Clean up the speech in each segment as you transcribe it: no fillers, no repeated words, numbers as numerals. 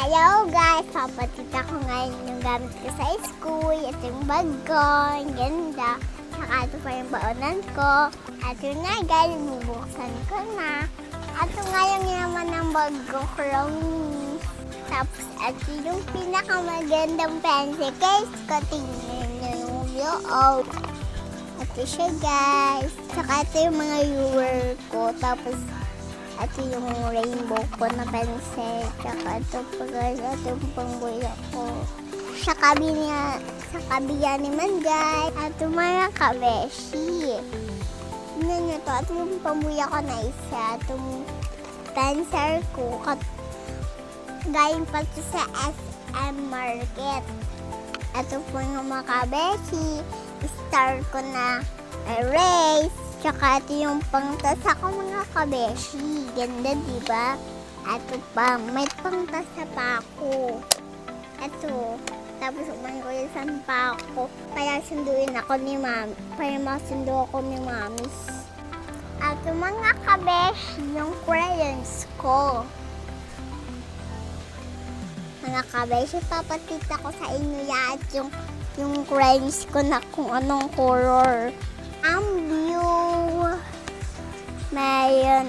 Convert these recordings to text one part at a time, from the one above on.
Hello guys! Papatita ko ngayon yung gamit ko sa school. Ito yung bag ko. Ang ganda. Saka ito pa yung baonan ko. At yun na guys, bubuksan ko na. At ito nga yung naman ng bag ko, Crownies. Tapos ito yung pinakamagandang pencil case ko. Tingnan nyo yung loob. Ito siya guys. Saka ito yung mga viewer ko. Tapos ito yung rainbow ko na pencil. Tsaka ito pa guys, ito yung pangbuya ko. Sa kabila naman guys, ito mga kabeshi. Tignan nyo to, ito yung pangbuya ko na isa. Itong pencil ko. Galing pa ito sa SM Market. Ito po yung mga kabeshi. Star ko na erase. Tsaka ito yung pangtasa ko mga kabeshi. Ganda, diba? Ito pa. May pangtasa pa ako. Ito. Tapos umain ko yung sampa ako. Kaya sunduin ako ni mami. Kaya masundo ako ni mami. At yung mga kabeshi, yung crayons ko. Mga kabeshi, papatita ko sa inyo lahat yung crayons ko na kung anong color. Ang blue, mayroon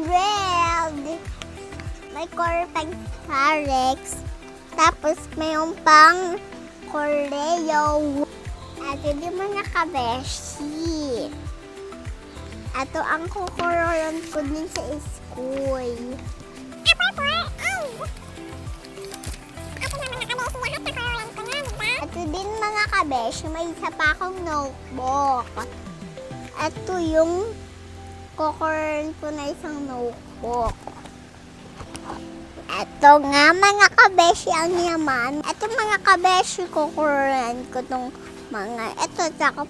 red, may color pang Parex, tapos mayroon pang Coreo. At yung mga kabeshi, ito ang kukororon ko din sa school. Ito din mga kabeshi, may isa pa akong notebook. Ito yung kukurin ko na isang notebook. Ito nga mga kabeshi ang yaman. Ito mga kabeshi, kukurin ko tong mga, ito tsaka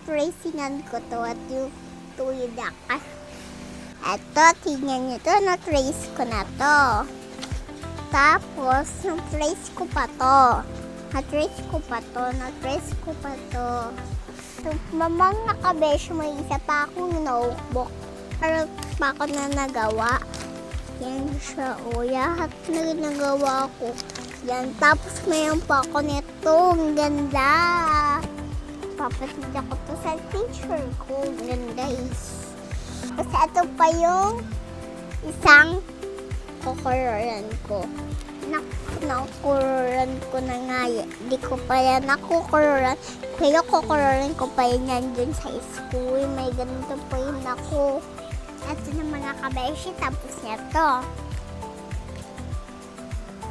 tracingan ko to at yung tuyudak. Ito, tingnan nyo to, na-trace ko na to. Tapos, na-trace ko pa to. Na-trace ko pa to. So, mamang nakabesh, may isa pa akong notebook. Pero pa ako na nagawa. Yan siya, o. Lahat na nagawa ko. Yan. Tapos mayroon pa ako nito. Ang ganda. Papatid ako to sa teacher ko. Ang ganda is. Kasi ito pa yung isang kukororan ko. Nakukuroran ko na nga. Di ko pa yan nakukuroran. Pero kukuroran ko pa yan dun sa school. May ganito po yun ako. Ito na mga kabeshi. Tapos nito.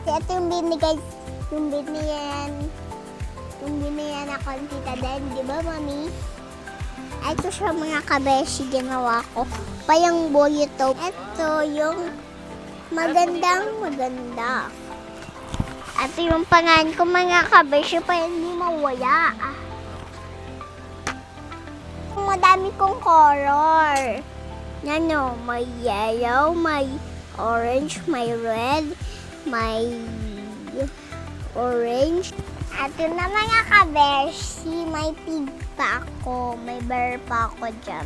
Ito yung binigay. Yung biniyan ako ng tita Dan. Di ba, mami? Ito siya mga kabeshi. Ginawa ko. Pa yung boy ito. Ito yung maganda. At yung pangalan ko mga kabeshi pa hindi mawala. Madami kong color. Yan o, may yellow, may orange, may red, may orange. At yun na mga kabeshi, may pig pa ako, may bear pa ako dyan.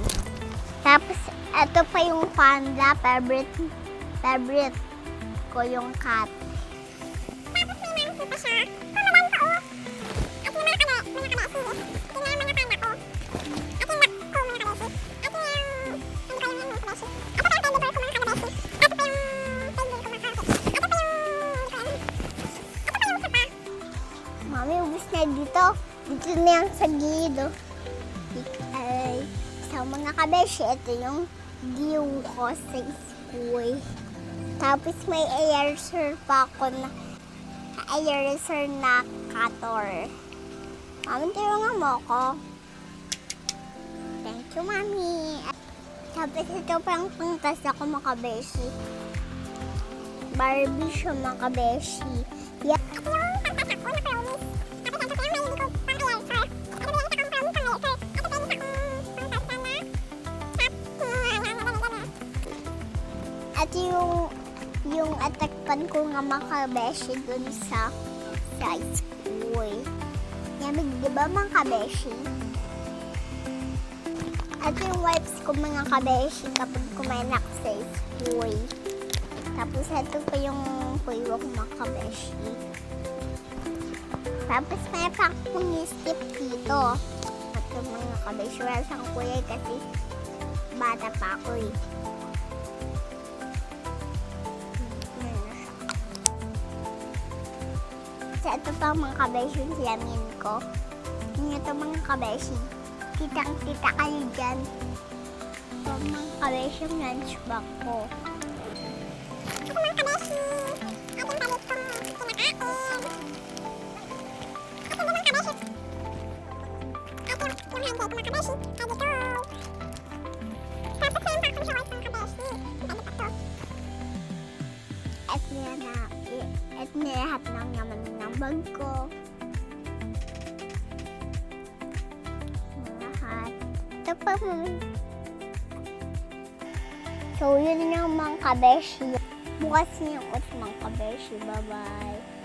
Tapos, ito pa yung panda, favorite ko yung cat. Tapos may monkey pa siya. Palawan ko, oh. At yung mga kabeshi. Tingnan yung mga panda ko. At yung mat ko mga kabeshi. At yung ano pa yung mga kabeshi. Ito pa yung teddy bear ko mga kabeshi. Ito pa yung teddy bear ko mga kabeshi. Ito pa yung sapa. Mami, ubus na dito. Dito na yung sa gilid, oh. Ay, sa mga kabeshi, ito yung view ko sa school. Tapos may eraser pa ako na cutter. Mami, tulungan mo ako. Thank you, Mami. Tapos ito pa yung pangtas ako mga kabeshi. Barbie siya mga kabeshi. Yeah. Ito yung pangtas ako na promise. Tapos ito yung may hindi ko pang eraser. Ito yung isa kong promise pang eraser. Ito yung isa kong pangtas na. At yung atakpan ko nga mga kabeshi dun sa school. Yamig, di ba mga kabeshi? At yung wipes ko mga kabeshi kapag kumain ako sa school. Tapos ito pa yung kuya ko mga kabeshi. Tapos may pa akong step dito. At yung mga kabeshi, wala siyang kuya kasi bata pa ako eh. So ito pa mga kabeshi yung salamin ko. Yun ito mga kabeshi. Kitang-kita kayo dyan. Ito mga kabeshi yung lunchbox ko. Ito mga kabeshi. Ating palit kong kinakain. Ito mga kabeshi. Ito yung handa ko mga kabeshi. Ito ko. Tapos yung pakong short mga kabeshi. Ano pa to? At nilahat ng naman ng bag ko. Lahat. Ito pa So, yun yung mga kabeshi. Bukas niyo ako sa mga kabeshi. Bye-bye.